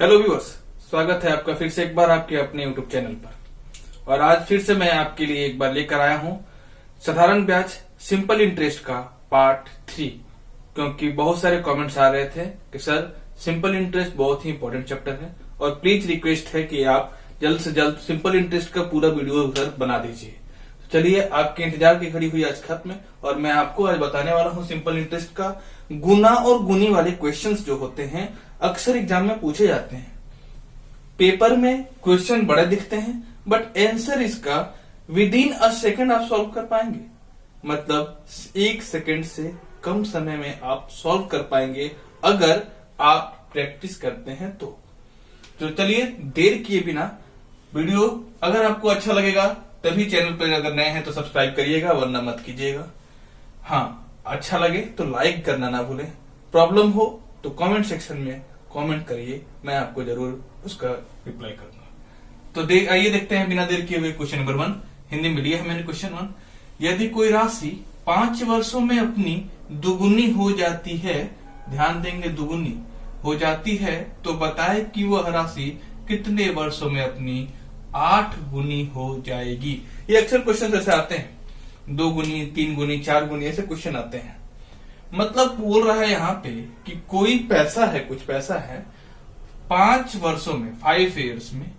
Hello viewers, स्वागत है आपका फिर से एक बार आपके अपने यूट्यूब चैनल पर। और आज फिर से मैं आपके लिए एक बार लेकर आया हूं साधारण ब्याज सिंपल इंटरेस्ट का पार्ट 3, क्योंकि बहुत सारे कमेंट्स आ रहे थे कि सर सिंपल इंटरेस्ट बहुत ही इंपॉर्टेंट चैप्टर है और प्लीज रिक्वेस्ट है कि आप जल्द से जल्द सिंपल इंटरेस्ट का पूरा वीडियो उधर बना दीजिए। चलिए, आपके इंतजार की घड़ी हुई आज खत्म और मैं आपको आज बताने वाला हूं सिंपल इंटरेस्ट का गुना और गुनी वाले क्वेश्चंस जो होते हैं अक्सर एग्जाम में पूछे जाते हैं। पेपर में क्वेश्चन बड़े दिखते हैं बट आंसर इसका विद इन अ सेकेंड आप सॉल्व कर पाएंगे, मतलब 1 सेकेंड से कम समय में आप सॉल्व कर पाएंगे अगर आप प्रैक्टिस करते हैं तो चलिए देर किए बिना वीडियो अगर आपको अच्छा लगेगा तभी चैनल पर अगर नए हैं तो सब्सक्राइब करिएगा, वरना मत कीजिएगा। हाँ, अच्छा लगे तो लाइक करना ना भूलें। प्रॉब्लम हो तो कमेंट सेक्शन में कमेंट करिए, मैं आपको जरूर उसका रिप्लाई करूंगा। तो आइए देखते हैं बिना देर किए हुए क्वेश्चन नंबर 1। हिंदी में लिया है मैंने क्वेश्चन 1। यदि कोई राशि 5 वर्षों में अपनी दुगुनी हो जाती है, ध्यान देंगे दुगुनी हो जाती है, तो बताए कि वह राशि कितने वर्षों में अपनी 8 गुनी हो जाएगी। ये अक्सर क्वेश्चन ऐसे आते हैं, 2 गुनी, 3 गुनी, 4 गुनी, ऐसे क्वेश्चन आते हैं। मतलब बोल रहा है यहाँ पे कि कोई पैसा है, कुछ पैसा है 5 वर्षों में, 5 इयर्स में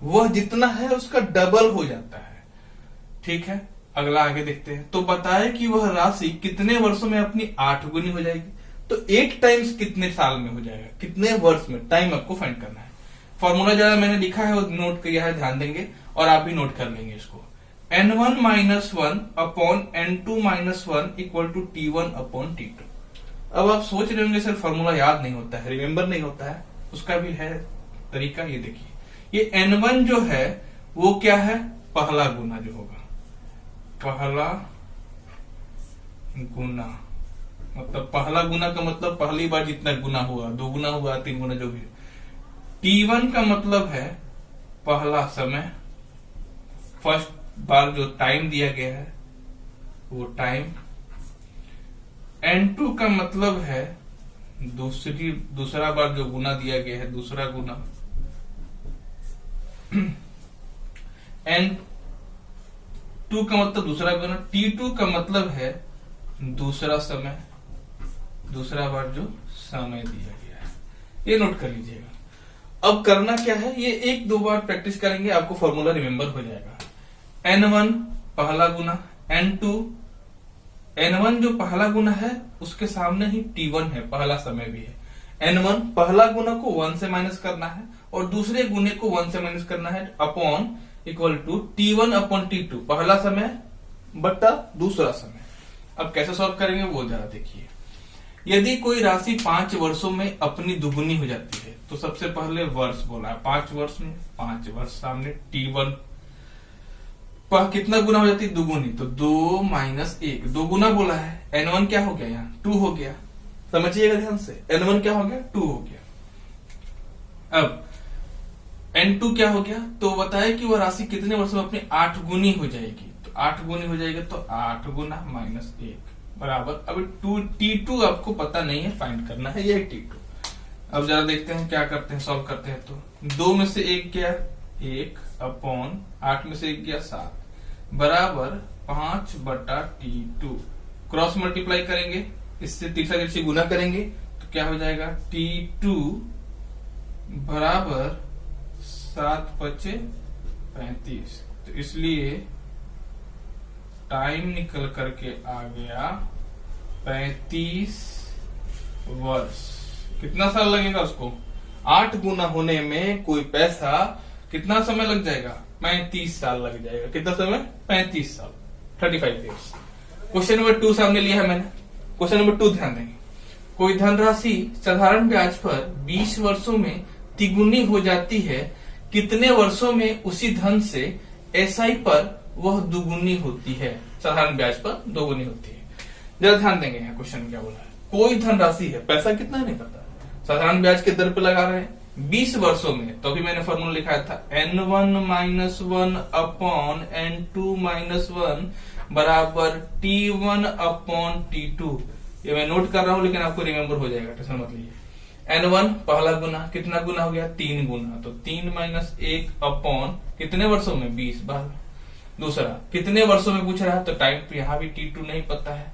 वह जितना है उसका डबल हो जाता है। ठीक है, अगला आगे देखते हैं। तो बताए कि वह राशि कितने वर्षों में अपनी 8 गुनी हो जाएगी। तो 8 टाइम्स कितने साल में हो जाएगा, कितने वर्ष में, टाइम आपको फाइंड करना है। फॉर्मूला जरा मैंने लिखा है वो नोट किया है, ध्यान देंगे और आप भी नोट कर लेंगे इसको। n1 minus 1 upon n2 minus 1 equal to t1 upon t2। अब आप सोच रहे होंगे सर फॉर्मूला याद नहीं होता है, रिमेम्बर नहीं होता है, उसका भी है तरीका। ये देखिए, ये n1 जो है वो क्या है, पहला गुना जो होगा, पहला गुना, मतलब पहला गुना का मतलब पहली बार जितना गुना हुआ, 2 गुना हुआ, 3 गुना, जो भी। t1 का मतलब है पहला समय, फर्स्ट बार जो टाइम दिया गया है वो टाइम। n2 का मतलब है दूसरा बार जो गुना दिया गया है, दूसरा गुना। n2 का मतलब दूसरा गुना। t2 का मतलब है दूसरा समय, दूसरा बार जो समय दिया गया है। ये नोट कर लीजिएगा। अब करना क्या है, ये 1-2 बार प्रैक्टिस करेंगे, आपको फॉर्मूला रिमेम्बर हो जाएगा। n1 पहला गुना, n1 जो पहला गुना है उसके सामने ही t1 है, पहला समय भी है। n1 पहला गुना को 1 से माइनस करना है और दूसरे गुने को 1 से माइनस करना है, upon equal to t1 upon t2, पहला समय बट्टा दूसरा समय। अब कैसे सॉल्व करेंगे वो जरा देखिए। यदि कोई राशि 5 वर्षों में अपनी दुगुनी हो जाती है, तो सबसे पहले वर्ष बोला है, 5 वर्ष में 5 वर्ष, सामने t1 कितना गुना हो जाती है, दुगुनी, तो 2 माइनस 1, 2 गुना बोला है। n1 क्या हो गया, यहाँ 2 हो गया, समझिएगा ध्यान से। n1 क्या हो गया, 2 हो गया। अब n2 क्या हो गया, तो बताए कि वह राशि कितने वर्षों में अपनी 8 गुनी हो जाएगी। तो 8 गुनी हो जाएगी, तो 8 गुना माइनस 1 बराबर। अब t2 आपको पता नहीं है, फाइंड करना है, ये t2। अब जरा देखते हैं क्या करते हैं, सॉल्व करते हैं। तो 2 में से 1 गया 1 अपॉन 8 में से 1 गया 7 बराबर 5 बटा t2। क्रॉस मल्टीप्लाई करेंगे, इससे तीसरा दृष्टि गुना करेंगे तो क्या हो जाएगा, t2 बराबर 7 × 35। तो इसलिए टाइम निकल करके आ गया 35 वर्ष। कितना साल लगेगा उसको, 8 गुना होने में कोई पैसा कितना समय लग जाएगा, 35 साल लग जाएगा। कितना समय, 35 साल, 35 इयर्स। क्वेश्चन नंबर 2 सामने लिया है मैंने। क्वेश्चन नंबर 2 ध्यान देंगे। कोई धनराशि साधारण ब्याज पर 20 वर्षों में तिगुनी हो जाती है, कितने वर्षों में उसी धन से एसआई पर वह दुगुनी होती है, साधारण ब्याज पर दोगुनी होती है। जरा ध्यान देंगे यहाँ क्वेश्चन क्या बोला है। कोई धनराशि है, पैसा कितना है नहीं पता, साधारण ब्याज के दर पे लगा रहे हैं 20 वर्षों में। तो अभी मैंने फॉर्मूला लिखाया था n1 minus 1 upon n2 minus 1 बराबर t1 अपॉन t2। ये मैं नोट कर रहा हूं लेकिन आपको रिमेम्बर हो जाएगा, टेंशन मत लीजिए। n1 पहला गुना, कितना गुना हो गया 3 गुना, तो 3 माइनस 1 अपॉन कितने वर्षों में 20 बार। दूसरा कितने वर्षों में पूछ रहा है, तो टाइम पे यहाँ भी t2 नहीं पता है,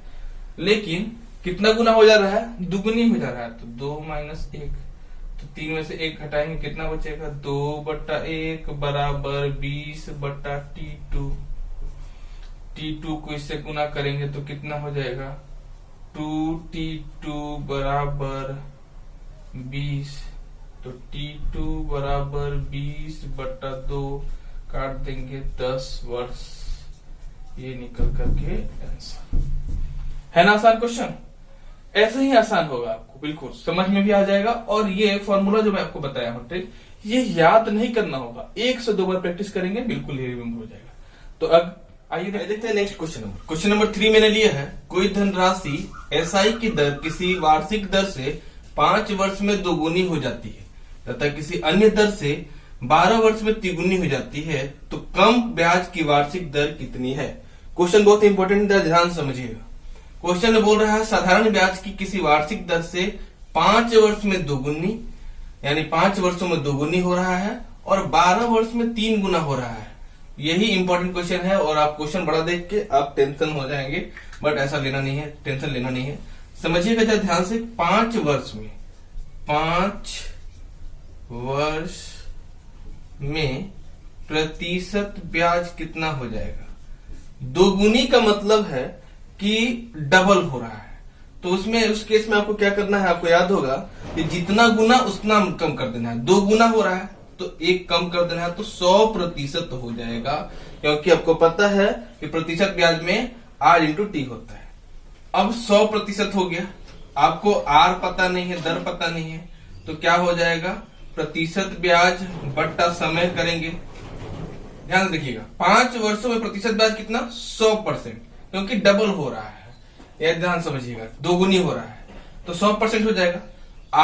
लेकिन कितना गुना हो जा रहा है, दुगुनी हो जा रहा है, तो 2 माइनस 1, तो 3 में से 1 घटाएंगे कितना बचेगा 2/1 बराबर 20/t2। t2 को इससे गुना करेंगे तो कितना हो जाएगा 2t2 बराबर 20, तो t2 बराबर 20/2 काट देंगे 10 वर्ष। ये निकल करके आंसर है ना। आसान क्वेश्चन, ऐसे ही आसान होगा, आपको बिल्कुल समझ में भी आ जाएगा। और ये फॉर्मूला जो मैं आपको बताया हूं ट्रिक, ये याद नहीं करना होगा, 1 से 2 बार प्रैक्टिस करेंगे बिल्कुल ही रिमेम्बर हो जाएगा। तो अब आइए देखते हैं next question number. Question number 3 मैंने लिया है, कोई धनराशि एसआई की दर किसी वार्षिक दर से 5 वर्ष में दोगुनी हो जाती है तथा किसी अन्य दर से 12 वर्ष में तिगुनी हो जाती है, तो कम ब्याज की वार्षिक दर कितनी है। क्वेश्चन बहुत इंपॉर्टेंट है, ध्यान समझिएगा। क्वेश्चन में बोल रहा है साधारण ब्याज की किसी वार्षिक दर से 5 वर्ष में दोगुनी, यानी 5 वर्षों में दोगुनी हो रहा है और 12 वर्ष में 3 गुना हो रहा है। यही इंपॉर्टेंट क्वेश्चन है और आप क्वेश्चन बड़ा देख के आप टेंशन हो जाएंगे, बट ऐसा लेना नहीं है, टेंशन लेना नहीं है। समझिएगा जरा ध्यान से, 5 वर्ष में 5 वर्ष में प्रतिशत ब्याज कितना हो जाएगा। दोगुनी का मतलब है कि डबल हो रहा है, तो उसमें उस केस में आपको क्या करना है, आपको याद होगा कि जितना गुना उतना कम कर देना है। 2 गुना हो रहा है तो 1 कम कर देना है, तो 100% हो जाएगा, क्योंकि आपको पता है कि प्रतिशत ब्याज में R इंटू टी होता है। अब 100% हो गया, आपको R पता नहीं है, दर पता नहीं है, तो क्या हो जाएगा प्रतिशत ब्याज बट्टा समय करेंगे। ध्यान देखिएगा, 5 वर्षों में प्रतिशत ब्याज कितना 100%, क्योंकि डबल हो रहा है, यह ध्यान समझिएगा, दोगुनी हो रहा है, तो 100% हो जाएगा।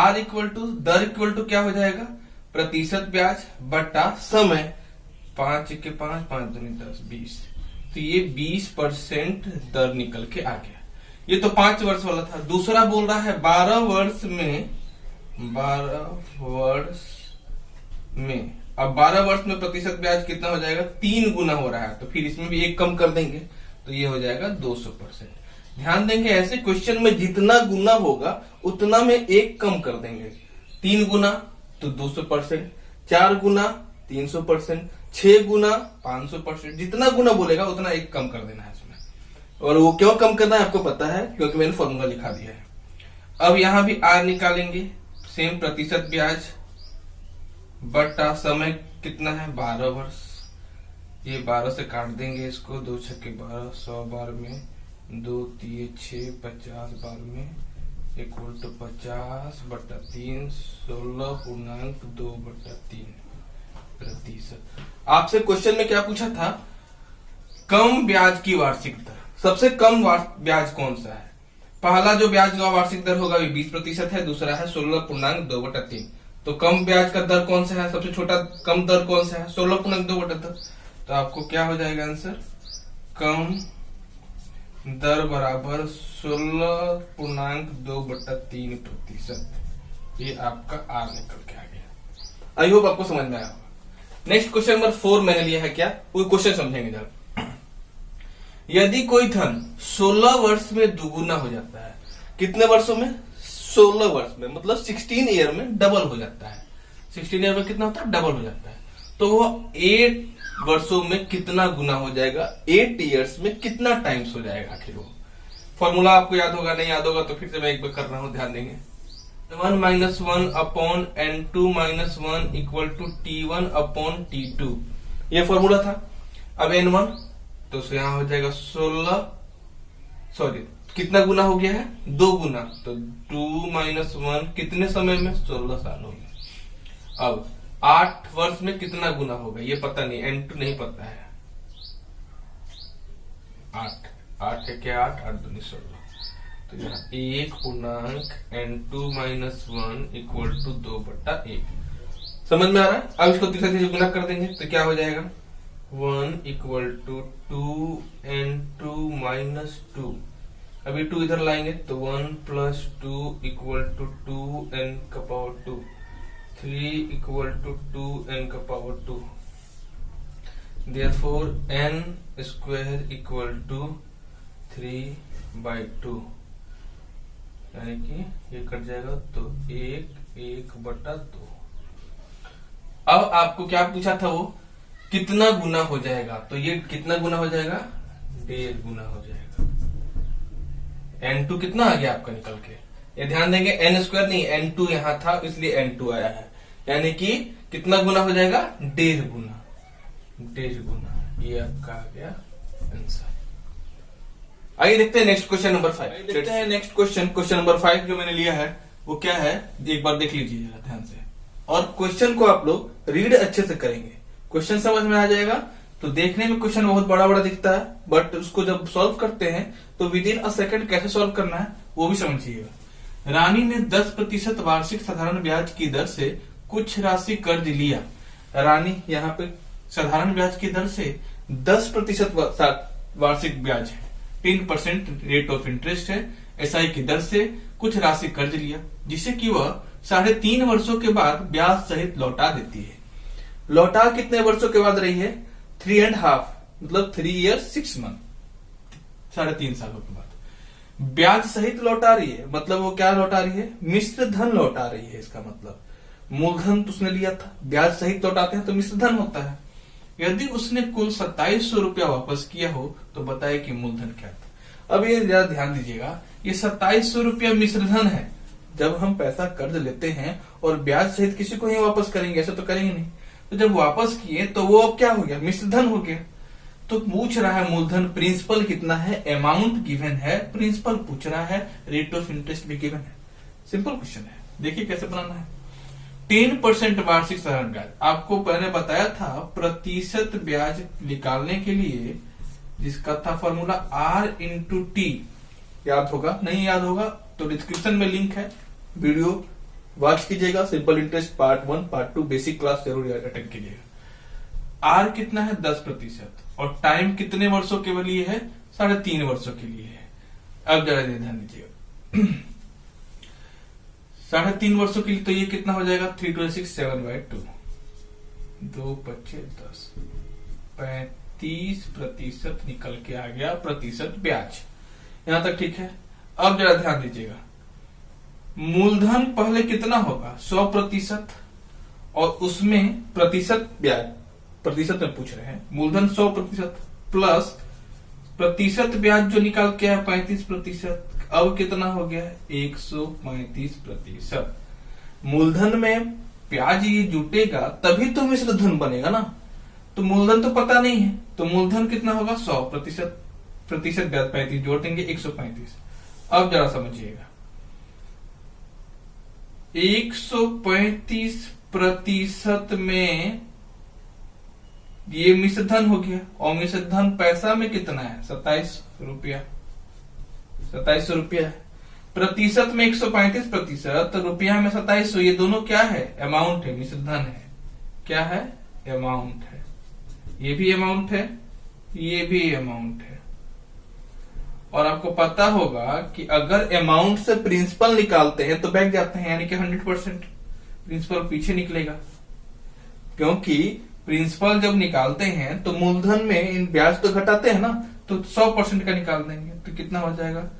R इक्वल टू दर इक्वल टू क्या हो जाएगा प्रतिशत ब्याज बट्टा समय, 5 के 5, 5 दूनी 10, 20, तो ये 20% दर निकल के आ गया। ये तो 5 वर्ष वाला था। दूसरा बोल रहा है 12 वर्ष में, 12 वर्ष में, अब 12 वर्ष में प्रतिशत ब्याज कितना हो जाएगा 3 गुना हो रहा है, तो फिर इसमें भी 1 कम कर देंगे, तो ये हो जाएगा 200%। ध्यान देंगे, ऐसे क्वेश्चन में जितना गुना होगा उतना में 1 कम कर देंगे। 3 गुना तो 200%, 4 गुना 300%, 6 गुना 500%, जितना गुना बोलेगा उतना 1 कम कर देना है इसमें। और वो क्यों कम करना है आपको पता है, क्योंकि मैंने फॉर्मूला लिखा दिया है। अब यहां भी R निकालेंगे, सेम प्रतिशत ब्याज बट्टा समय कितना है 12 वर्ष, ये 12 से काट देंगे इसको, 2 छक्के 12, 100 बार में 2 3 6, 50 बार में इक्वल टू 50/3, 16.2/3%। आपसे क्वेश्चन में क्या पूछा था, कम ब्याज की वार्षिक दर। सबसे कम ब्याज कौन सा है। पहला जो ब्याज का वार्षिक दर होगा 20% है, दूसरा है 16.2/3। तो कम ब्याज का दर कौन सा है, सबसे छोटा कम दर कौन सा है 16.2/3। तो आपको क्या हो जाएगा आंसर, कम दर बराबर 16.2/3%। ये आपका R निकल के आ गया। आई होप आपको समझ में आया होगा। नेक्स्ट क्वेश्चन नंबर 4 मैंने लिया है, क्या वो क्वेश्चन समझेंगे जरा। यदि कोई धन 16 वर्ष में दुगुना हो जाता है, कितने वर्षों में 16 वर्ष में, मतलब 16 ईयर में डबल हो जाता है। 16 ईयर में कितना होता है, डबल हो जाता है, तो वो 8 वर्षों में कितना गुना हो जाएगा, 8 इयर्स में कितना टाइम्स हो जाएगा आखिर वो। फॉर्मूला आपको याद होगा, नहीं याद होगा तो फिर से मैं एक बार कर रहा हूं, ध्यान देंगे। 1 - 1 upon N2 - 1 equal to T1 upon T2, ये फॉर्मूला था। अब N1 तो यहां हो जाएगा 16, सॉरी कितना गुना हो गया है 2 गुना, तो 2 - 1 कितने समय में 16 साल हो गया। अब 8 वर्ष में कितना गुना होगा ये पता नहीं, N2 नहीं पता है। 8 है क्या, 8 दूनी 16, तो यहाँ 1 N2 - 1 इक्वल टू 2/1। समझ में आ रहा है। अब इसको तीसरे से गुना कर देंगे तो क्या हो जाएगा 1 इक्वल टू 2 N2 - 2 अभी 2 इधर लाएंगे तो 1 + 2 = 2n का पावर 2, 3 = 2n⁻²। Therefore n² = 3/2, यानी कि ये कट जाएगा तो 1/2। अब आपको क्या पूछा था, वो कितना गुना हो जाएगा, तो ये कितना गुना हो जाएगा, 1.5 गुना हो जाएगा। n2 कितना आ गया आपका निकल के, ये ध्यान देंगे n² नहीं, n2 यहां था इसलिए n2 आया है, यानी कि कितना गुना हो जाएगा, 1.5 गुना। 1.5 गुना, ये आपका आ गया आंसर। आइए देखते हैं नेक्स्ट क्वेश्चन नंबर 5। देखते हैं नेक्स्ट क्वेश्चन नंबर 5 जो मैंने लिया है वो क्या है, एक बार देख लीजिए ध्यान से, और क्वेश्चन को आप लोग रीड अच्छे से करेंगे, क्वेश्चन समझ में आ जाएगा। तो देखने में क्वेश्चन बहुत बड़ा बड़ा दिखता है, बट उसको जब सॉल्व करते हैं तो विदिन अ सेकंड कैसे सॉल्व करना है वो भी समझिएगा। रानी ने 10% वार्षिक साधारण ब्याज की दर से कुछ राशि कर्ज लिया। रानी यहाँ पे साधारण ब्याज की दर से 10% वार्षिक ब्याज है, 10% रेट ऑफ इंटरेस्ट है, एसआई की दर से कुछ राशि कर्ज लिया, जिसे कि वह 3.5 वर्षों के बाद ब्याज सहित लौटा देती है। लौटा कितने वर्षों के बाद रही है, 3.5, मतलब 3 years 6 months, 3.5 सालों के बाद ब्याज सहित लौटा रही है। मतलब वो क्या लौटा रही है, मिश्र धन लौटा रही है। इसका मतलब मूलधन तो उसने लिया था, ब्याज सहित लौटाते हैं तो मिश्र धन होता है। यदि उसने कुल 2700 रुपया वापस किया हो तो बताए कि मूलधन क्या था। अब ये जरा ध्यान दीजिएगा, ये 2700 रुपया मिश्र धन है। जब हम पैसा कर्ज लेते हैं और ब्याज सहित किसी को ही वापस करेंगे, ऐसा तो करेंगे नहीं, तो जब वापस किए तो वो अब क्या हो गया, मिश्र धन हो गया। तो पूछ रहा है मूलधन, प्रिंसिपल कितना है, अमाउंट गिवन है, प्रिंसिपल पूछ रहा है, रेट ऑफ इंटरेस्ट भी गिवन है। सिंपल क्वेश्चन है, देखिए कैसे बनाना है। 10% वार्षिक साधारण ब्याज, आपको पहले बताया था प्रतिशत ब्याज निकालने के लिए जिसका था फॉर्मूला R×T, याद होगा, नहीं याद होगा तो डिस्क्रिप्शन में लिंक है, वीडियो वॉच कीजिएगा। Simple interest part 1 part 2 basic class जरूर अटेंड कीजिएगा। आर कितना है, 10%, और टाइम कितने वर्षों के लिए है, 3.5 वर्षों के लिए है। अब जरा ध्यान दीजिएगा, 3.5 वर्षों के लिए तो ये कितना हो जाएगा, 3 × 6 7/2, 2 × 5 = 10, 35% निकल के आ गया प्रतिशत ब्याज। यहां तक ठीक है। अब जरा ध्यान दीजिएगा, मूलधन पहले कितना होगा, 100%, और उसमें प्रतिशत ब्याज, प्रतिशत में पूछ रहे हैं, मूलधन 100% प्लस प्रतिशत ब्याज जो निकाल के है 35%, अब कितना हो गया, 135%। मूलधन में ब्याज ये जुटेगा तभी तो मिश्र धन बनेगा ना, तो मूलधन तो पता नहीं है, तो मूलधन कितना होगा, 100%, प्रतिशत ब्याज 35 जोड़ देंगे 135। अब जरा समझिएगा, 135% में ये मिश्र धन हो गया, और मिश्र धन पैसा में कितना है, 2700 रुपया, 2700 रुपया है। प्रतिशत में 135%, रुपया में 2700, ये दोनों क्या है, अमाउंट है, मिश्र धन है, क्या है, अमाउंट है। ये भी अमाउंट है, ये भी अमाउंट है। और आपको पता होगा कि अगर अमाउंट से प्रिंसिपल निकालते हैं तो बैक जाते हैं, यानी कि 100% प्रिंसिपल पीछे निकलेगा, क्योंकि प्रिंसिपल जब निकालते हैं तो मूलधन में इन ब्याज तो घटाते हैं ना, तो 100% का निकाल देंगे, तो कितना हो जाएगा,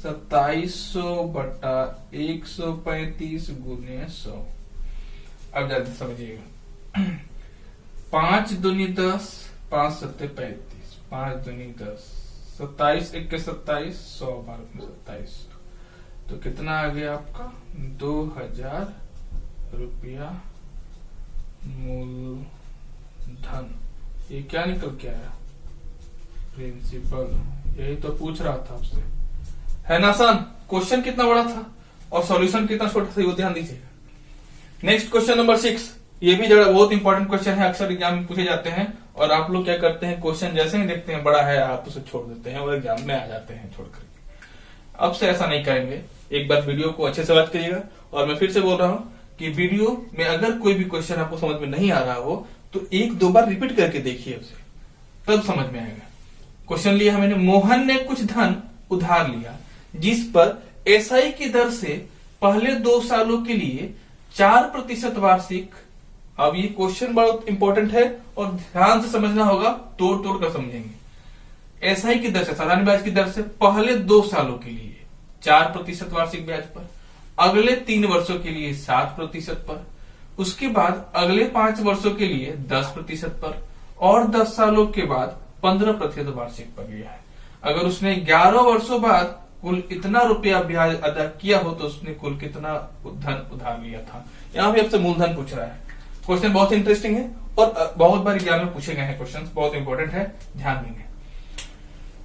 2700/135 × 100। अब जल्दी समझिएगा, 5 दूनी 10, 5 7 35, 5 दूनी 10, 27 1 27, 100 12 27, तो कितना आ गया आपका, 2000 रुपया मूलधन। ये क्या निकल के आया, प्रिंसिपल। यही तो पूछ रहा था आपसे, है ना आसान। क्वेश्चन कितना बड़ा था और सॉल्यूशन कितना छोटा था, वो ध्यान दीजिएगा। नेक्स्ट क्वेश्चन नंबर 6, ये भी जरा बहुत इंपॉर्टेंट क्वेश्चन है, अक्सर एग्जाम में पूछे जाते हैं, और आप लोग क्या करते हैं, क्वेश्चन जैसे ही देखते हैं बड़ा है आप उसे छोड़ देते हैं और एग्जाम में आ जाते हैं छोड़ करके। अब से ऐसा नहीं करेंगे, एक बार वीडियो को अच्छे से वॉच करिएगा। और मैं फिर से बोल रहा हूं कि वीडियो में अगर कोई भी क्वेश्चन आपको समझ में नहीं आ रहा हो तो 1-2 बार रिपीट करके देखिए उसे, तब समझ में आएगा। क्वेश्चन लिया मैंने, मोहन ने कुछ धन उधार लिया जिस पर एसआई की दर से पहले 2 सालों के लिए 4% वार्षिक। अब ये क्वेश्चन बहुत इंपॉर्टेंट है और ध्यान से समझना होगा, तोड़ तोड़ कर समझेंगे। एसआई की दर से, साधारण ब्याज की दर से पहले 2 सालों के लिए 4% वार्षिक ब्याज पर, अगले 3 वर्षों के लिए 7% पर, उसके बाद अगले 5 वर्षों के लिए 10% पर और 10 सालों के बाद 15% वार्षिक पर लिया है। अगर उसने 11 वर्षों बाद कुल इतना रुपया ब्याज अदा किया हो तो उसने कुल कितना धन उधार लिया था। यहाँ भी आपसे मूलधन पूछ रहा है। क्वेश्चन बहुत इंटरेस्टिंग है और बहुत बार एग्जाम में पूछे गए हैं क्वेश्चन, बहुत इंपॉर्टेंट है, ध्यान देंगे।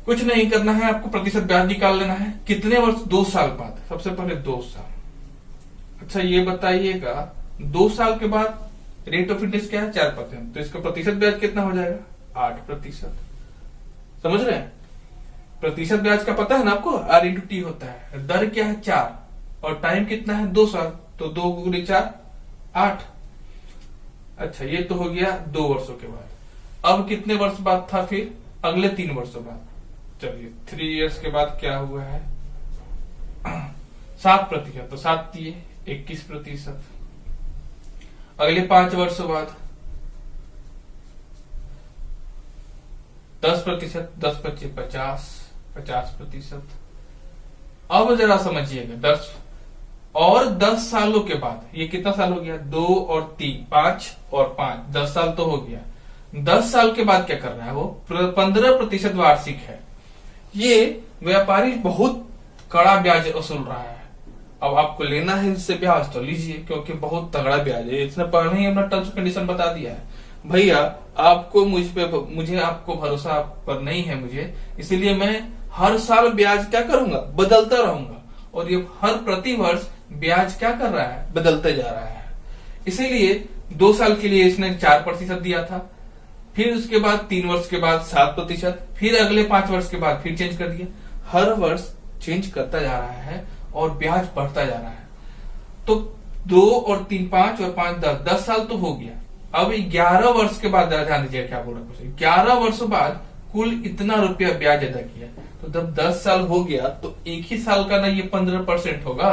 कुछ नहीं करना है, आपको प्रतिशत ब्याज निकाल लेना है। कितने वर्ष? 2 साल बाद। सबसे पहले 2 साल। अच्छा ये बताइएगा 2 साल के बाद रेट ऑफ इंटरेस्ट क्या है? 4%। तो इसका प्रतिशत ब्याज कितना हो जाएगा? 8%। समझ रहे हैं? प्रतिशत ब्याज का पता है ना आपको, R/T होता है। दर क्या है? 4 और टाइम कितना है? 2 साल। तो 2 गुणे 4 8। अच्छा ये तो हो गया 2 वर्षों के बाद। अब कितने वर्ष बाद था? फिर अगले 3 वर्षों बाद। चलिए 3 इयर्स के बाद क्या हुआ है? 7%। तो 7 दिए 21%। अगले 5 वर्षों बाद 10%, 10 25 50%। अब जरा समझिएगा 10 और 10 सालों के बाद, ये कितना साल हो गया? 2 और 3 5 और 5 10 साल तो हो गया। 10 साल के बाद क्या कर रहा है वो? 15% वार्षिक है। ये व्यापारी बहुत कड़ा ब्याज वसूल रहा है। अब आपको लेना है इससे ब्याज तो लीजिए, क्योंकि बहुत तगड़ा ब्याज है। इसने पहले ही अपना टर्म्स कंडीशन बता दिया है। भैया आपको मुझे आपको भरोसा आप पर नहीं है मुझे, इसीलिए मैं हर साल ब्याज क्या करूंगा? बदलता रहूंगा। और ये हर प्रति वर्ष ब्याज क्या कर रहा है? बदलते जा रहा है। इसीलिए 2 साल के लिए इसने 4% दिया था, फिर उसके बाद 3 वर्ष के बाद 7%, फिर अगले 5 वर्ष के बाद फिर चेंज कर दिया। हर वर्ष चेंज करता जा रहा है और ब्याज बढ़ता जा रहा है। तो 2 और 3 5 और 5 10 साल तो हो गया। अब 11 वर्ष के बाद ध्यान दीजिए क्या बोल रहा है। 11 वर्षों बाद कुल इतना रुपया ब्याज अदा किया। तो जब 10 साल हो गया तो एक ही साल का ना ये 15% होगा।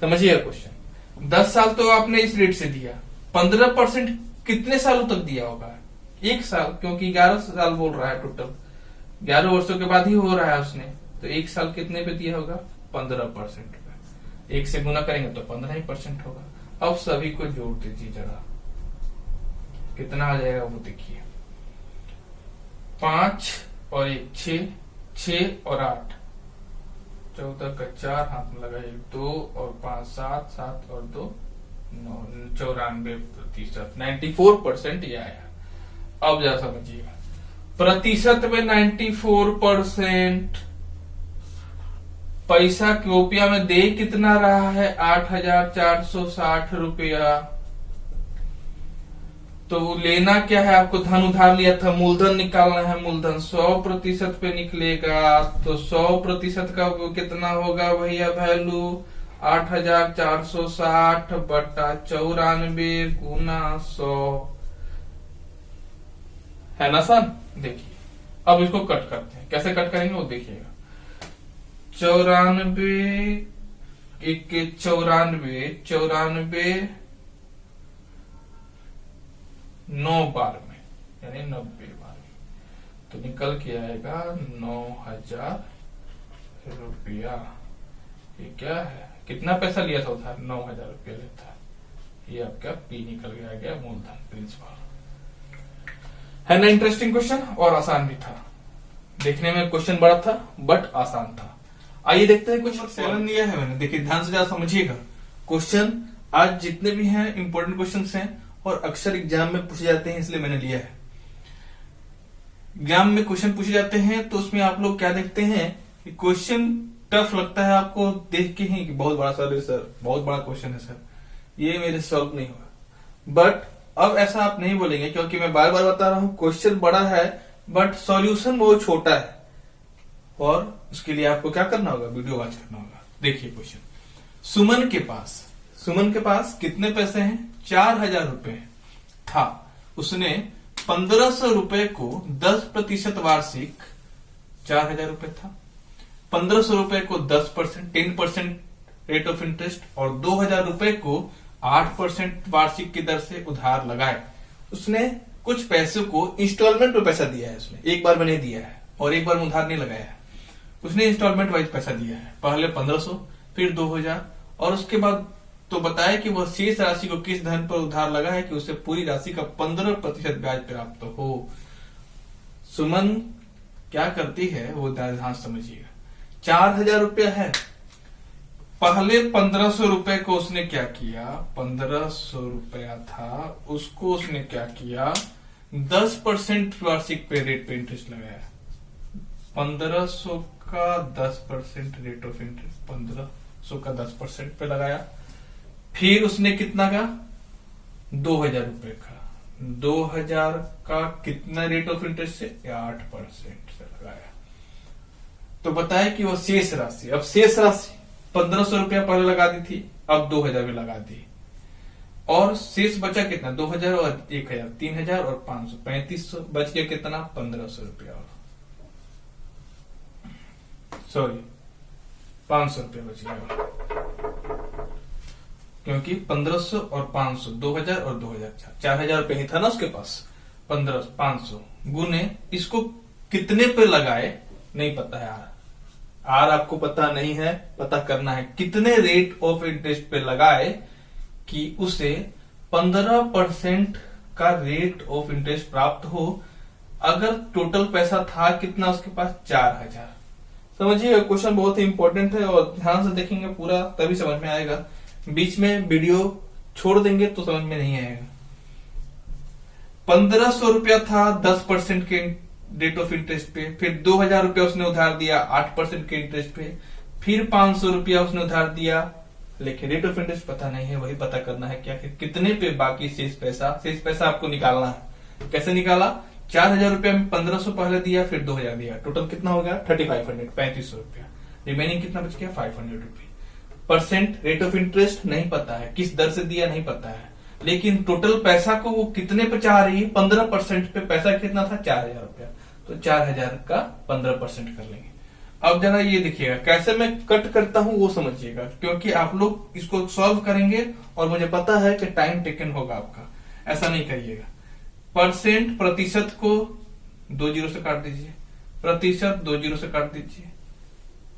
समझिए क्वेश्चन। 10 साल तो आपने इस रेट से दिया, 15% कितने सालों तक दिया होगा? 1 साल, क्योंकि 11 साल बोल रहा है टोटल। 11 वर्षों के बाद ही हो रहा है उसने, तो 1 साल कितने पे दिया होगा? 15% पे। 1 से गुना करेंगे तो 15% होगा। अब सभी को जोड़ दीजिए जरा, कितना आ जाएगा वो देखिए। 5 और 1 6, 6 और 8 14 का 4 हाथ में लगाइए 2 और 5 7, 7 और 2 9, 94%, 94% ये आया। अब जरा समझिएगा, प्रतिशत में 94%। पैसा रुपया में दे कितना रहा है? 8,460 रुपया। तो लेना क्या है आपको? धन उधार लिया था, मूलधन निकालना है। मूलधन 100% पे निकलेगा, तो 100% का कितना होगा भैया? वैल्यू 8,460 बटा 94 गुना 100 है ना सर? देखिए अब इसको कट करते हैं। कैसे कट करेंगे वो देखिएगा। 94 9 बार में, यानी 90 बार में, तो निकल के आएगा 9,000 रुपया। ये क्या है? कितना पैसा लिया था उधार? 9,000 रुपया लेता है। ये आपका पी निकल के आ गया, मूलधन, प्रिंसिपल। है ना इंटरेस्टिंग क्वेश्चन? और आसान भी था। देखने में क्वेश्चन बड़ा था बट आसान था। आइए देखते हैं। कुछ 7 दिया है मैंने, देखिए ध्यान से ज्यादा समझिएगा। क्वेश्चन आज जितने भी हैं इंपॉर्टेंट क्वेश्चंस हैं और अक्सर एग्जाम में पूछे जाते हैं, इसलिए मैंने लिया है। एग्जाम में क्वेश्चन पूछे जाते हैं तो उसमें आप लोग क्या देखते हैं कि क्वेश्चन टफ लगता है आपको देख के ही कि बहुत बड़ा सर बहुत बड़ा क्वेश्चन है सर, ये मेरे सॉल्व नहीं होगा। बट अब ऐसा आप नहीं बोलेंगे, क्योंकि मैं बार बार बता रहा हूं क्वेश्चन बड़ा है बट सॉल्यूशन बहुत छोटा है। और उसके लिए आपको क्या करना होगा? वीडियो वॉच करना होगा। देखिए क्वेश्चन, सुमन के पास कितने पैसे हैं? 4,000 रुपए था। उसने 1,500 रुपए को 10% वार्षिक, 4,000 रुपए था, 1500 रुपए को 10% रेट ऑफ इंटरेस्ट और 2000 रुपए को 8% वार्षिक की दर से उधार लगाए। उसने कुछ पैसों को इंस्टॉलमेंट में पैसा दिया है, उसने एक बार में नहीं दिया है और एक बार में उधार नहीं लगाया है, उसने इंस्टॉलमेंट वाइज पैसा दिया है। पहले 1500 फिर 2000 और उसके बाद तो बताया कि वह शेष राशि को किस धन पर उधार लगा है कि उसे पूरी राशि का 15% ब्याज प्राप्त हो। सुमन क्या करती है वो ध्यान समझिएगा। 4000 रुपया है, पहले 1500 रुपए को उसने क्या किया, 1500 रुपया था उसको उसने क्या किया, 10% वार्षिक पे रेट पे इंटरेस्ट लगाया। 1500 का 10% रेट ऑफ इंटरेस्ट, 1500 का 10% पे लगाया। फिर उसने कितना का 2000 रुपए का, 2000 का कितना रेट ऑफ इंटरेस्ट से 8% से लगाया। तो बताया कि वो शेष राशि, अब शेष राशि 1500 रुपया पहले लगा दी थी, अब 2000 भी लगा दी और शेष बचा कितना 2000 और 1000, 3000 और 500, 3500 बच गया कितना 1500 रुपया और सॉरी 500 रुपया बच गया क्योंकि 1500 और 500 2000 और 2000 4000 रुपये ही था ना उसके पास। 500 गुने इसको कितने पे लगाए नहीं पता है, आर आपको पता नहीं है, पता करना है कितने रेट ऑफ इंटरेस्ट पे लगाए कि उसे 15% का रेट ऑफ इंटरेस्ट प्राप्त हो। अगर टोटल पैसा था कितना उसके पास 4000। समझिए क्वेश्चन बहुत ही इंपॉर्टेंट है और ध्यान से देखेंगे पूरा तभी समझ में आएगा, बीच में वीडियो छोड़ देंगे तो समझ में नहीं आएगा। 1500 रुपया था 10% के रेट ऑफ इंटरेस्ट पे, फिर 2000 रुपया उसने उधार दिया 8% के इंटरेस्ट पे, फिर 500 रुपया उसने उधार दिया, लेकिन रेट ऑफ इंटरेस्ट पता नहीं है, वही पता करना है क्या कितने पे बाकी शेष पैसा आपको निकालना है। कैसे निकाला, 4000 रुपया में 1500 पहले दिया फिर 2000 दिया, टोटल कितना हो गया 3500, 3500 रुपया। रिमेनिंग कितना बच गया 500 रुपये। परसेंट रेट ऑफ इंटरेस्ट नहीं पता है, किस दर से दिया नहीं पता है, लेकिन टोटल पैसा को वो कितने पे चाह रही है, 15% पे पैसा कितना था 4000 रुपया, तो 4000 का 15% कर लेंगे। अब जरा ये देखिएगा कैसे मैं कट करता हूं वो समझिएगा, क्योंकि आप लोग इसको सॉल्व करेंगे और मुझे पता है कि टाइम टेकन होगा आपका, ऐसा नहीं करिएगा। परसेंट प्रतिशत को 2 जीरो से काट दीजिए, प्रतिशत 2 जीरो से काट दीजिए,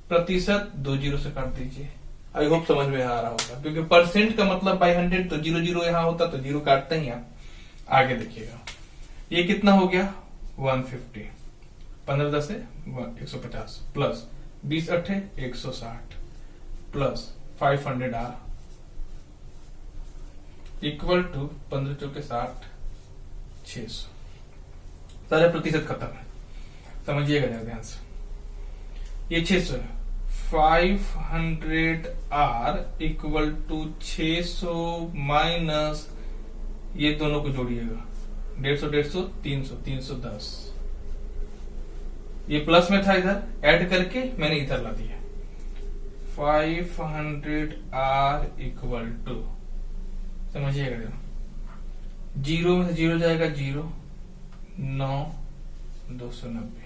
प्रतिशत 2 जीरो से काट दीजिए। आई होप समझ में आ रहा होगा, क्योंकि परसेंट का मतलब बाई 100 तो 0 यहां होता तो 0 काटते ही आप। आगे देखिएगा ये कितना हो गया 150, 15 10 से 150 plus 20 8 160 plus 500 R equal to 15 चौके 60 600। सारे प्रतिशत खत्म है, समझिएगा जरा ध्यान से। ये 600 है, 500 आर इक्वल टू 600 माइनस ये दोनों को जोड़िएगा 150 150 300 310, ये प्लस में था इधर ऐड करके मैंने इधर ला दिया। 500 आर इक्वल टू, समझिएगा जरा, 0 में से 0 जाएगा 0, 9 290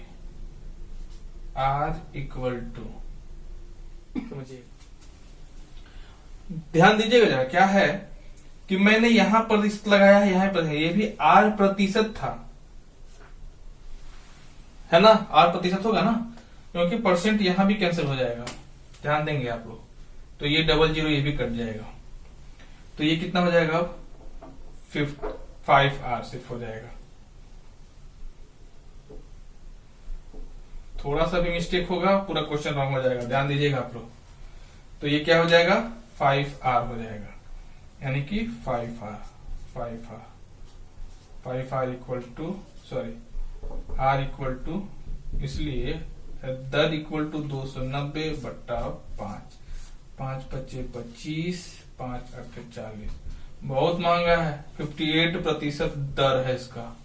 आर इक्वल टू, समझिए ध्यान दीजिएगा जरा, क्या है कि मैंने यहां पर लगाया है, यहां पर है, ये भी आर प्रतिशत था, है ना, आर प्रतिशत होगा ना, क्योंकि परसेंट यहां भी कैंसिल हो जाएगा, ध्यान देंगे आप लोग, तो ये 00 ये भी कट जाएगा, तो ये कितना हो जाएगा अब 5 आर सिर्फ हो जाएगा। थोड़ा सा भी मिस्टेक होगा पूरा क्वेश्चन रॉन्ग हो जाएगा, ध्यान दीजिएगा आप लोग। तो ये क्या हो जाएगा 5 आर हो जाएगा, यानी कि 5 R equal to sorry R equal to, इसलिए दर इक्वल टू 290 बट्टा 5, 5 पच्चे 25, 5 8 40, बहुत महंगा है, 58% दर है इसका,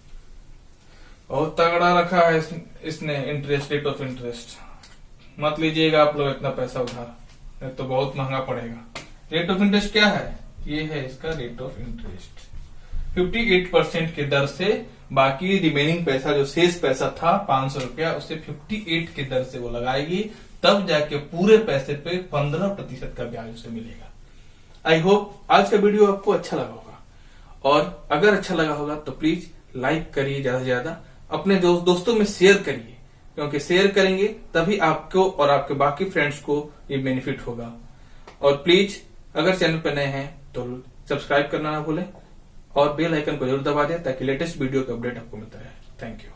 बहुत तगड़ा रखा है इसने इंटरेस्ट, रेट ऑफ इंटरेस्ट। मत लीजिएगा आप लोग इतना पैसा उधार, तो बहुत महंगा पड़ेगा। रेट ऑफ इंटरेस्ट क्या है, ये है इसका रेट ऑफ इंटरेस्ट, 58% के दर से बाकी रिमेनिंग पैसा जो शेष पैसा था 500 रुपया, उससे 58 के दर से वो लगाएगी, तब जाके पूरे पैसे पे 15% का ब्याज उसे मिलेगा। आई होप आज का वीडियो आपको अच्छा लगा होगा, और अगर अच्छा लगा होगा तो प्लीज लाइक करिए, ज्यादा से ज्यादा अपने दोस्तों में शेयर करिए, क्योंकि शेयर करेंगे तभी आपको और आपके बाकी फ्रेंड्स को ये बेनिफिट होगा। और प्लीज अगर चैनल पर नए हैं तो सब्सक्राइब करना ना भूलें और बेल आइकन को जरूर दबा दें ताकि लेटेस्ट वीडियो का अपडेट आपको मिलता रहे। Thank you.